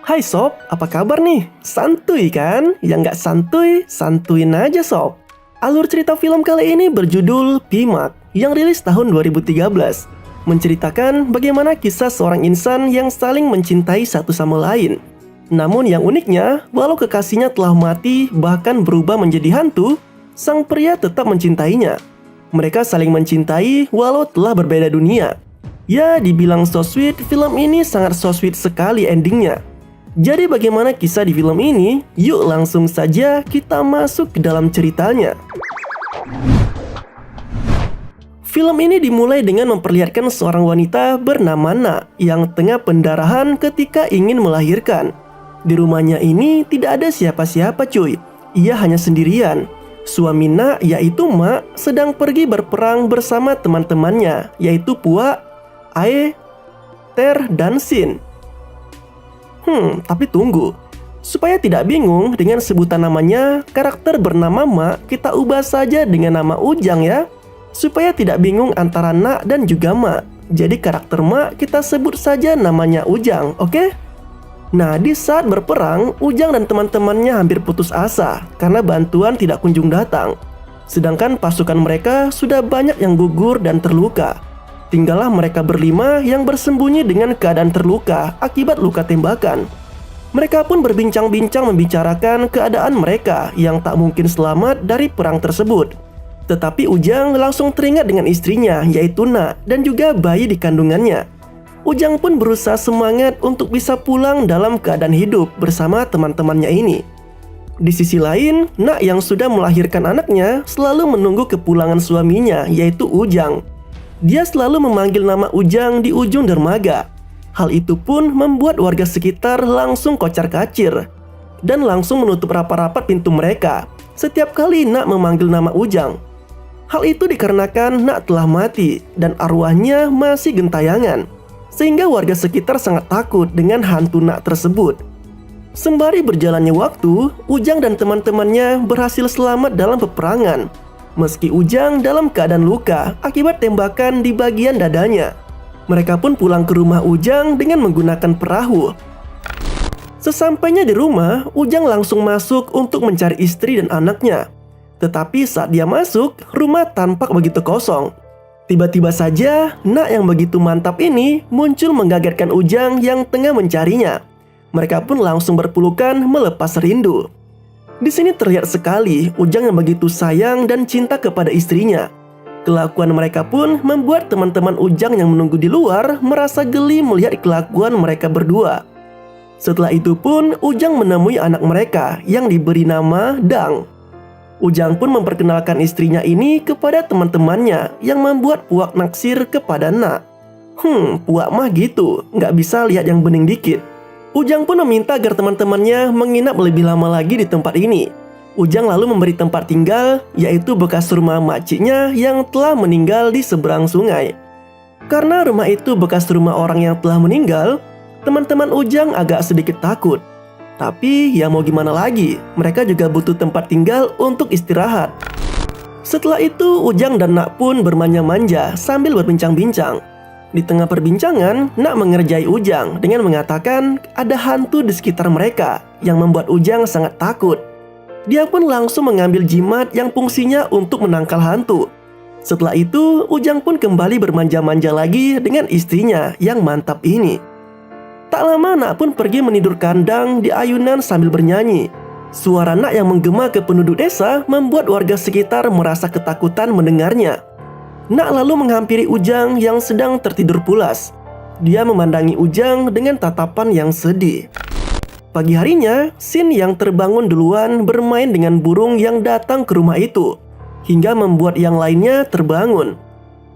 Hai sob, apa kabar nih? Santuy kan? Yang nggak santuy, santuin aja sob. Alur cerita film kali ini berjudul Pimak yang rilis tahun 2013. Menceritakan bagaimana kisah seorang insan yang saling mencintai satu sama lain. Namun yang uniknya, walau kekasihnya telah mati bahkan berubah menjadi hantu, sang pria tetap mencintainya. Mereka saling mencintai walau telah berbeda dunia. Ya, dibilang so sweet, film ini sangat so sweet sekali endingnya. Jadi bagaimana kisah di film ini? Yuk langsung saja kita masuk ke dalam ceritanya. Film ini dimulai dengan memperlihatkan seorang wanita bernama Na yang tengah pendarahan ketika ingin melahirkan. Di rumahnya ini tidak ada siapa-siapa cuy. Ia hanya sendirian. Suami Na yaitu Ma sedang pergi berperang bersama teman-temannya yaitu Puak, Ae, Ter, dan Sin. Tapi tunggu. Supaya tidak bingung dengan sebutan namanya, karakter bernama Ma kita ubah saja dengan nama Ujang ya. Supaya tidak bingung antara Na dan juga Ma. Jadi karakter Ma kita sebut saja namanya Ujang, oke? Nah, di saat berperang, Ujang dan teman-temannya hampir putus asa karena bantuan tidak kunjung datang. Sedangkan pasukan mereka sudah banyak yang gugur dan terluka. Tinggallah mereka berlima yang bersembunyi dengan keadaan terluka akibat luka tembakan. Mereka pun berbincang-bincang membicarakan keadaan mereka yang tak mungkin selamat dari perang tersebut. Tetapi Ujang langsung teringat dengan istrinya yaitu Na dan juga bayi di kandungannya. Ujang pun berusaha semangat untuk bisa pulang dalam keadaan hidup bersama teman-temannya ini. Di sisi lain, Na yang sudah melahirkan anaknya selalu menunggu kepulangan suaminya yaitu Ujang. Dia selalu memanggil nama Ujang di ujung dermaga. Hal itu pun membuat warga sekitar langsung kocar-kacir dan langsung menutup rapat-rapat pintu mereka setiap kali Na memanggil nama Ujang. Hal itu dikarenakan Na telah mati dan arwahnya masih gentayangan, sehingga warga sekitar sangat takut dengan hantu Na tersebut. Sembari berjalannya waktu, Ujang dan teman-temannya berhasil selamat dalam peperangan. Meski Ujang dalam keadaan luka akibat tembakan di bagian dadanya. Mereka pun pulang ke rumah Ujang dengan menggunakan perahu. Sesampainya di rumah, Ujang langsung masuk untuk mencari istri dan anaknya. Tetapi saat dia masuk, rumah tampak begitu kosong. Tiba-tiba saja, Na yang begitu mantap ini muncul mengagetkan Ujang yang tengah mencarinya. Mereka pun langsung berpelukan melepas rindu. Di sini terlihat sekali Ujang yang begitu sayang dan cinta kepada istrinya. Kelakuan mereka pun membuat teman-teman Ujang yang menunggu di luar merasa geli melihat kelakuan mereka berdua. Setelah itu pun Ujang menemui anak mereka yang diberi nama Dang. Ujang pun memperkenalkan istrinya ini kepada teman-temannya yang membuat Puak naksir kepada Na. Puak mah gitu, nggak bisa lihat yang bening dikit. Ujang pun meminta agar teman-temannya menginap lebih lama lagi di tempat ini. Ujang lalu memberi tempat tinggal, yaitu bekas rumah makciknya yang telah meninggal di seberang sungai. Karena rumah itu bekas rumah orang yang telah meninggal, teman-teman Ujang agak sedikit takut. Tapi ya mau gimana lagi, mereka juga butuh tempat tinggal untuk istirahat. Setelah itu Ujang dan Na pun bermanja-manja sambil berbincang-bincang. Di tengah perbincangan, Na mengerjai Ujang dengan mengatakan ada hantu di sekitar mereka yang membuat Ujang sangat takut. Dia pun langsung mengambil jimat yang fungsinya untuk menangkal hantu. Setelah itu, Ujang pun kembali bermanja-manja lagi dengan istrinya yang mantap ini. Tak lama Na pun pergi menidur kandang di ayunan sambil bernyanyi. Suara Na yang menggema ke penduduk desa membuat warga sekitar merasa ketakutan mendengarnya. Na lalu menghampiri Ujang yang sedang tertidur pulas. Dia memandangi Ujang dengan tatapan yang sedih. Pagi harinya, Sin yang terbangun duluan bermain dengan burung yang datang ke rumah itu, hingga membuat yang lainnya terbangun.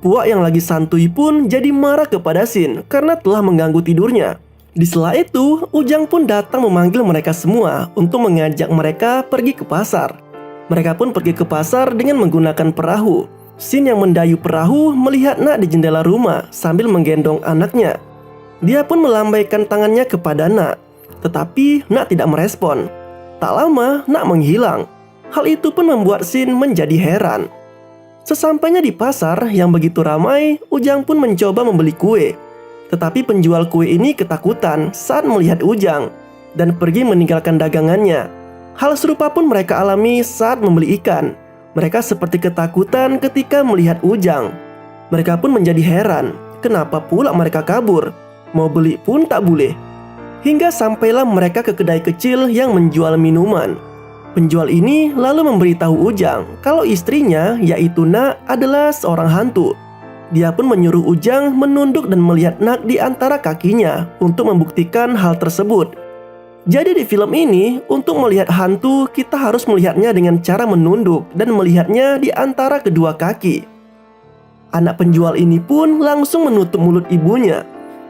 Puak yang lagi santuy pun jadi marah kepada Sin karena telah mengganggu tidurnya. Di sela itu, Ujang pun datang memanggil mereka semua untuk mengajak mereka pergi ke pasar. Mereka pun pergi ke pasar dengan menggunakan perahu. Sin yang mendayu perahu melihat Na di jendela rumah sambil menggendong anaknya. Dia pun melambaikan tangannya kepada Na, tetapi Na tidak merespon. Tak lama, Na menghilang. Hal itu pun membuat Sin menjadi heran. Sesampainya di pasar yang begitu ramai, Ujang pun mencoba membeli kue. Tetapi penjual kue ini ketakutan saat melihat Ujang dan pergi meninggalkan dagangannya. Hal serupa pun mereka alami saat membeli ikan. Mereka seperti ketakutan ketika melihat Ujang. Mereka pun menjadi heran, kenapa pula mereka kabur? Mau beli pun tak boleh. Hingga sampailah mereka ke kedai kecil yang menjual minuman. Penjual ini lalu memberitahu Ujang kalau istrinya, yaitu Nak, adalah seorang hantu. Dia pun menyuruh Ujang menunduk dan melihat Nak di antara kakinya untuk membuktikan hal tersebut. Jadi di film ini, untuk melihat hantu, kita harus melihatnya dengan cara menunduk dan melihatnya di antara kedua kaki. Anak penjual ini pun langsung menutup mulut ibunya.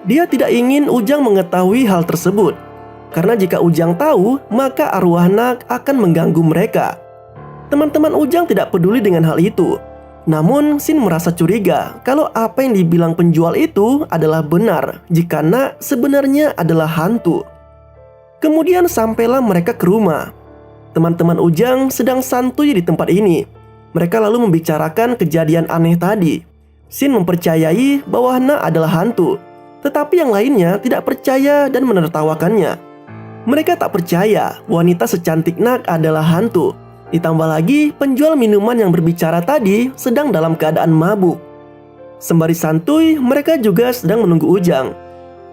Dia tidak ingin Ujang mengetahui hal tersebut. Karena jika Ujang tahu, maka arwah Nak akan mengganggu mereka. Teman-teman Ujang tidak peduli dengan hal itu. Namun, Sin merasa curiga kalau apa yang dibilang penjual itu adalah benar jika Nak sebenarnya adalah hantu. Kemudian sampailah mereka ke rumah. Teman-teman Ujang sedang santuy di tempat ini. Mereka lalu membicarakan kejadian aneh tadi. Sin mempercayai bahwa Nak adalah hantu, tetapi yang lainnya tidak percaya dan menertawakannya. Mereka tak percaya wanita secantik Nak adalah hantu. Ditambah lagi penjual minuman yang berbicara tadi sedang dalam keadaan mabuk. Sembari santuy, mereka juga sedang menunggu Ujang.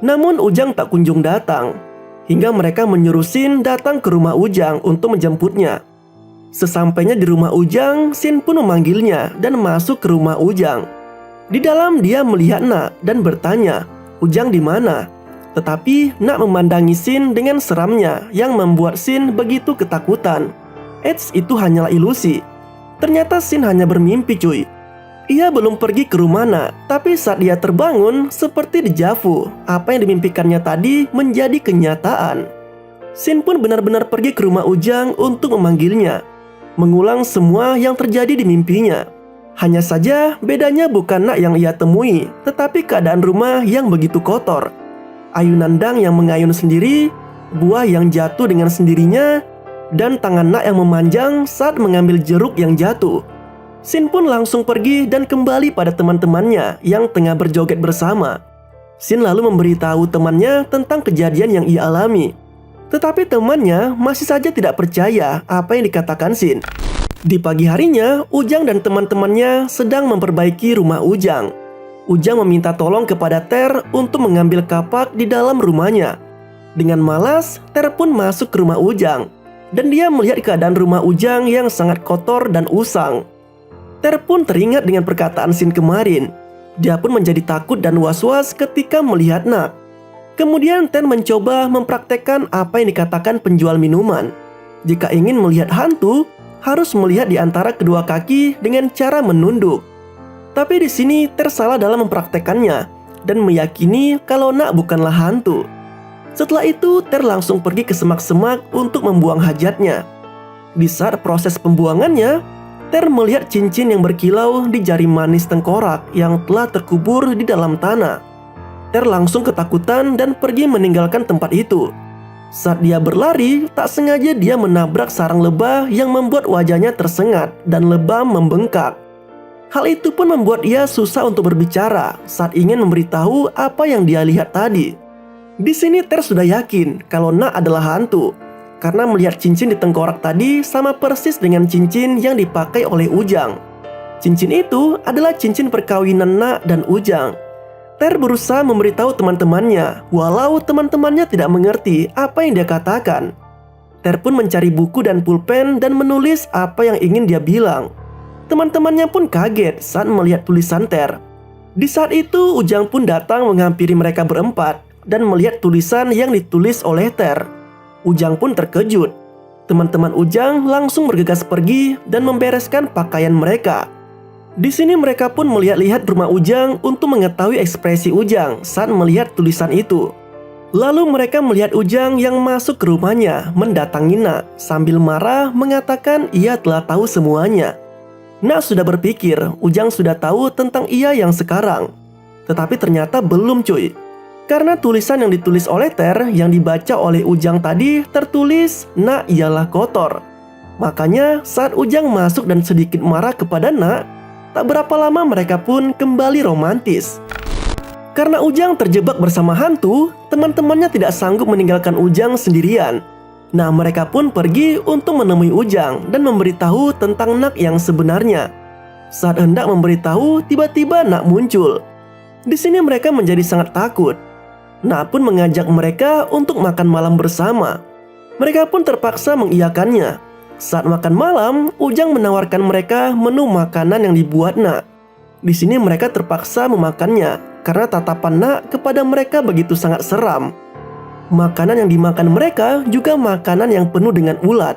Namun Ujang tak kunjung datang. Hingga mereka menyuruh Sin datang ke rumah Ujang untuk menjemputnya. Sesampainya di rumah Ujang, Sin pun memanggilnya dan masuk ke rumah Ujang. Di dalam dia melihat Nak dan bertanya, "Ujang di mana?" Tetapi Nak memandangi Sin dengan seramnya yang membuat Sin begitu ketakutan. Eits, itu hanyalah ilusi. Ternyata Sin hanya bermimpi cuy. Ia belum pergi ke rumah Nak, tapi saat dia terbangun seperti dejavu, apa yang dimimpikannya tadi menjadi kenyataan. Sin pun benar-benar pergi ke rumah Ujang untuk memanggilnya, mengulang semua yang terjadi di mimpinya. Hanya saja bedanya bukan Nak yang ia temui, tetapi keadaan rumah yang begitu kotor. Ayunan dang yang mengayun sendiri, buah yang jatuh dengan sendirinya, dan tangan Nak yang memanjang saat mengambil jeruk yang jatuh. Sin pun langsung pergi dan kembali pada teman-temannya yang tengah berjoget bersama. Sin lalu memberitahu temannya tentang kejadian yang ia alami. Tetapi temannya masih saja tidak percaya apa yang dikatakan Sin. Di pagi harinya, Ujang dan teman-temannya sedang memperbaiki rumah Ujang. Ujang meminta tolong kepada Ter untuk mengambil kapak di dalam rumahnya. Dengan malas, Ter pun masuk ke rumah Ujang. Dan dia melihat keadaan rumah Ujang yang sangat kotor dan usang. Ter pun teringat dengan perkataan Sin kemarin. Dia pun menjadi takut dan was-was ketika melihat Nak. Kemudian Ter mencoba mempraktekkan apa yang dikatakan penjual minuman. Jika ingin melihat hantu, harus melihat di antara kedua kaki dengan cara menunduk. Tapi di sini Ter salah dalam mempraktekannya dan meyakini kalau Nak bukanlah hantu. Setelah itu Ter langsung pergi ke semak-semak untuk membuang hajatnya. Di saat proses pembuangannya, Ter melihat cincin yang berkilau di jari manis tengkorak yang telah terkubur di dalam tanah. Ter langsung ketakutan dan pergi meninggalkan tempat itu. Saat dia berlari, tak sengaja dia menabrak sarang lebah yang membuat wajahnya tersengat dan lebam membengkak. Hal itu pun membuat ia susah untuk berbicara saat ingin memberitahu apa yang dia lihat tadi. Di sini Ter sudah yakin kalau Nak adalah hantu, karena melihat cincin di tengkorak tadi sama persis dengan cincin yang dipakai oleh Ujang. Cincin itu adalah cincin perkawinan Nak dan Ujang. Ter berusaha memberitahu teman-temannya, walau teman-temannya tidak mengerti apa yang dia katakan. Ter pun mencari buku dan pulpen dan menulis apa yang ingin dia bilang. Teman-temannya pun kaget saat melihat tulisan Ter. Di saat itu Ujang pun datang menghampiri mereka berempat dan melihat tulisan yang ditulis oleh Ter. Ujang pun terkejut. Teman-teman Ujang langsung bergegas pergi dan membereskan pakaian mereka. Di sini mereka pun melihat-lihat rumah Ujang untuk mengetahui ekspresi Ujang saat melihat tulisan itu. Lalu mereka melihat Ujang yang masuk ke rumahnya mendatangi Nak sambil marah mengatakan ia telah tahu semuanya. Nak sudah berpikir Ujang sudah tahu tentang ia yang sekarang. Tetapi ternyata belum cuy. Karena tulisan yang ditulis oleh Ter yang dibaca oleh Ujang tadi tertulis Nak ialah kotor. Makanya saat Ujang masuk dan sedikit marah kepada Nak, Tak berapa lama mereka pun kembali romantis. Karena Ujang terjebak bersama hantu, teman-temannya tidak sanggup meninggalkan Ujang sendirian. Nah, mereka pun pergi untuk menemui Ujang dan memberitahu tentang Nak yang sebenarnya. Saat hendak memberitahu, tiba-tiba Nak muncul. Di sini mereka menjadi sangat takut. Nak pun mengajak mereka untuk makan malam bersama. Mereka pun terpaksa mengiyakannya. Saat makan malam, Ujang menawarkan mereka menu makanan yang dibuat Nak. Di sini mereka terpaksa memakannya karena tatapan Nak kepada mereka begitu sangat seram. Makanan yang dimakan mereka juga makanan yang penuh dengan ulat.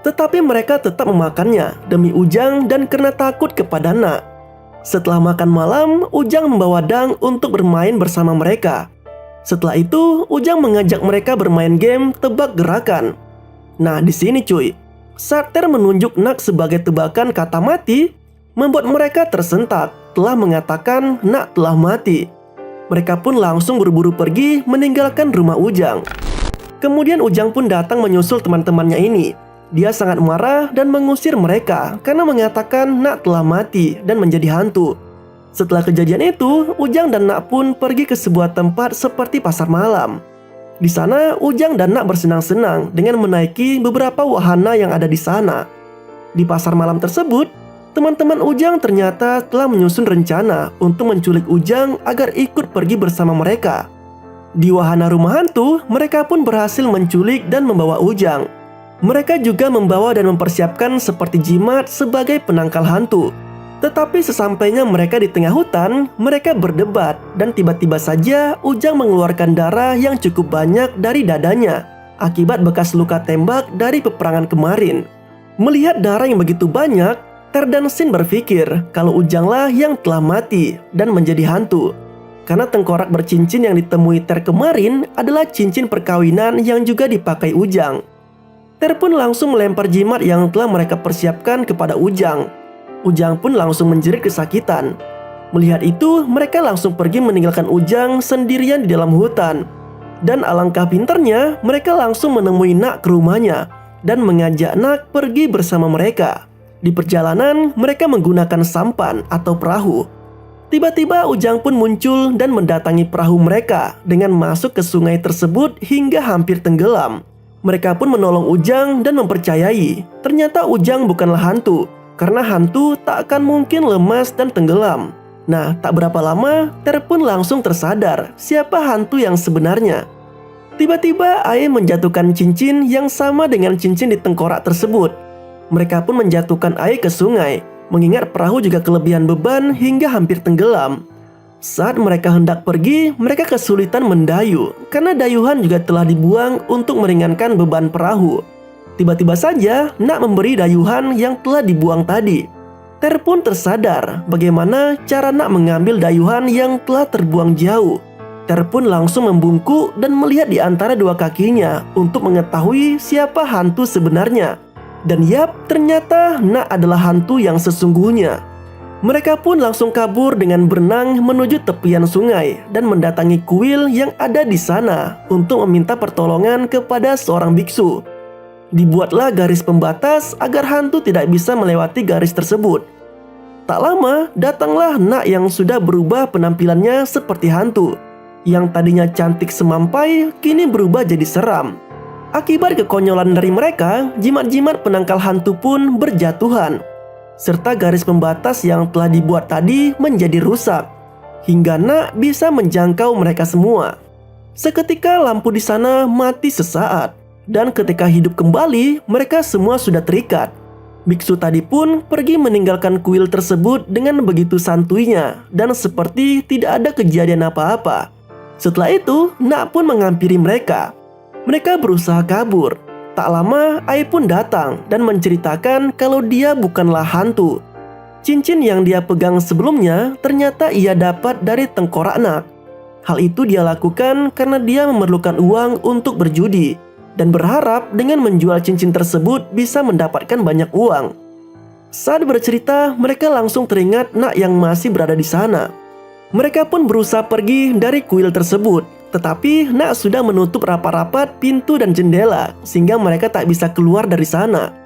Tetapi mereka tetap memakannya demi Ujang dan karena takut kepada Nak. Setelah makan malam, Ujang membawa Dang untuk bermain bersama mereka. Setelah itu, Ujang mengajak mereka bermain game tebak gerakan. Nah, di sini cuy, saat Ter menunjuk Nak sebagai tebakan kata mati, membuat mereka tersentak telah mengatakan Nak telah mati. Mereka pun langsung buru-buru pergi meninggalkan rumah Ujang. Kemudian Ujang pun datang menyusul teman-temannya ini. Dia sangat marah dan mengusir mereka karena mengatakan Nak telah mati dan menjadi hantu. Setelah kejadian itu, Ujang dan Nak pun pergi ke sebuah tempat seperti pasar malam. Di sana, Ujang dan Nak bersenang-senang dengan menaiki beberapa wahana yang ada di sana. Di pasar malam tersebut, teman-teman Ujang ternyata telah menyusun rencana untuk menculik Ujang agar ikut pergi bersama mereka. Di wahana rumah hantu, mereka pun berhasil menculik dan membawa Ujang. Mereka juga membawa dan mempersiapkan seperti jimat sebagai penangkal hantu. Tetapi sesampainya mereka di tengah hutan, mereka berdebat dan tiba-tiba saja Ujang mengeluarkan darah yang cukup banyak dari dadanya akibat bekas luka tembak dari peperangan kemarin. Melihat darah yang begitu banyak, Ter dan Sin berpikir kalau Ujanglah yang telah mati dan menjadi hantu. Karena tengkorak bercincin yang ditemui Ter kemarin adalah cincin perkawinan yang juga dipakai Ujang. Ter pun langsung melempar jimat yang telah mereka persiapkan kepada Ujang. Ujang pun langsung menjerit kesakitan. Melihat itu, mereka langsung pergi meninggalkan Ujang sendirian di dalam hutan. Dan alangkah pintarnya, mereka langsung menemui Nak ke rumahnya dan mengajak Nak pergi bersama mereka. Di perjalanan, mereka menggunakan sampan atau perahu. Tiba-tiba Ujang pun muncul dan mendatangi perahu mereka dengan masuk ke sungai tersebut hingga hampir tenggelam. Mereka pun menolong Ujang dan mempercayai ternyata Ujang bukanlah hantu. Karena hantu tak akan mungkin lemas dan tenggelam. Nah, tak berapa lama, Ter pun langsung tersadar siapa hantu yang sebenarnya. Tiba-tiba Ae menjatuhkan cincin yang sama dengan cincin di tengkorak tersebut. Mereka pun menjatuhkan Ae ke sungai, mengingat perahu juga kelebihan beban hingga hampir tenggelam. Saat mereka hendak pergi, mereka kesulitan mendayu karena dayuhan juga telah dibuang untuk meringankan beban perahu. Tiba-tiba saja Nak memberi dayuhan yang telah dibuang tadi. Ter pun tersadar bagaimana cara Nak mengambil dayuhan yang telah terbuang jauh. Ter pun langsung membungkuk dan melihat di antara dua kakinya untuk mengetahui siapa hantu sebenarnya. Dan yap, ternyata Nak adalah hantu yang sesungguhnya. Mereka pun langsung kabur dengan berenang menuju tepian sungai dan mendatangi kuil yang ada di sana untuk meminta pertolongan kepada seorang biksu. Dibuatlah garis pembatas agar hantu tidak bisa melewati garis tersebut. Tak lama, datanglah Nak yang sudah berubah penampilannya seperti hantu. Yang tadinya cantik semampai, kini berubah jadi seram. Akibat kekonyolan dari mereka, jimat-jimat penangkal hantu pun berjatuhan. Serta garis pembatas yang telah dibuat tadi menjadi rusak. Hingga Nak bisa menjangkau mereka semua. Seketika lampu di sana mati sesaat. Dan ketika hidup kembali, mereka semua sudah terikat. Biksu tadi pun pergi meninggalkan kuil tersebut dengan begitu santuinya dan seperti tidak ada kejadian apa-apa. Setelah itu, Nak pun menghampiri mereka. Mereka berusaha kabur. Tak lama, Ai pun datang dan menceritakan kalau dia bukanlah hantu. Cincin yang dia pegang sebelumnya ternyata ia dapat dari tengkorak Nak. Hal itu dia lakukan karena dia memerlukan uang untuk berjudi dan berharap dengan menjual cincin tersebut bisa mendapatkan banyak uang. Saat bercerita, mereka langsung teringat Nak yang masih berada di sana. Mereka pun berusaha pergi dari kuil tersebut, tetapi Nak sudah menutup rapat-rapat pintu dan jendela sehingga mereka tak bisa keluar dari sana.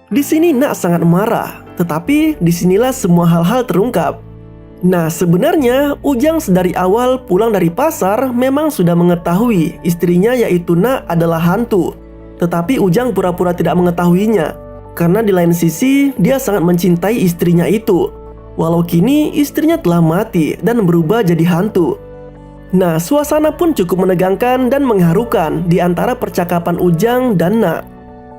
Di sini Nak sangat marah, tetapi disinilah semua hal-hal terungkap. Nah, sebenarnya Ujang sedari awal pulang dari pasar memang sudah mengetahui istrinya yaitu Nak adalah hantu. Tetapi Ujang pura-pura tidak mengetahuinya, karena di lain sisi dia sangat mencintai istrinya itu. Walau kini istrinya telah mati dan berubah jadi hantu. Nah, suasana pun cukup menegangkan dan mengharukan di antara percakapan Ujang dan Nak.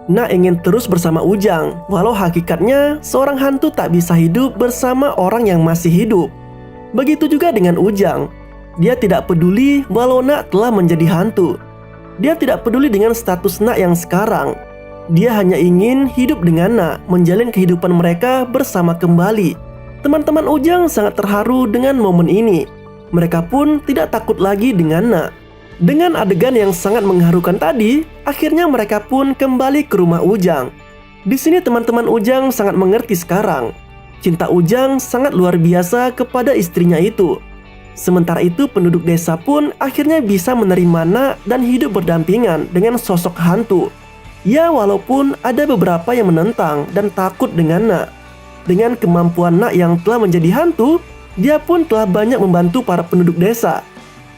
Nak ingin terus bersama Ujang, walau hakikatnya seorang hantu tak bisa hidup bersama orang yang masih hidup. Begitu juga dengan Ujang. Dia tidak peduli walau Nak telah menjadi hantu. Dia tidak peduli dengan status Nak yang sekarang. Dia hanya ingin hidup dengan Nak, menjalin kehidupan mereka bersama kembali. Teman-teman Ujang sangat terharu dengan momen ini. Mereka pun tidak takut lagi dengan Nak. Dengan adegan yang sangat mengharukan tadi, akhirnya mereka pun kembali ke rumah Ujang. Di sini teman-teman Ujang sangat mengerti sekarang. Cinta Ujang sangat luar biasa kepada istrinya itu. Sementara itu penduduk desa pun akhirnya bisa menerima Nak dan hidup berdampingan dengan sosok hantu. Ya, walaupun ada beberapa yang menentang dan takut dengan Nak. Dengan kemampuan Nak yang telah menjadi hantu, dia pun telah banyak membantu para penduduk desa,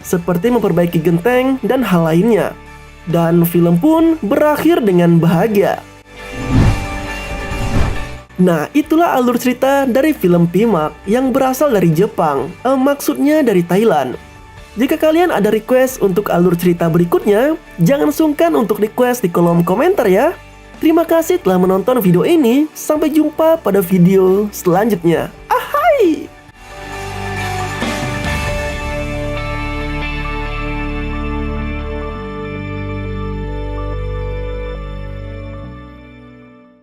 seperti memperbaiki genteng dan hal lainnya. Dan film pun berakhir dengan bahagia. Nah, itulah alur cerita dari film Pimak yang berasal dari Jepang, maksudnya dari Thailand. Jika kalian ada request untuk alur cerita berikutnya, jangan sungkan untuk request di kolom komentar ya. Terima kasih telah menonton video ini, sampai jumpa pada video selanjutnya.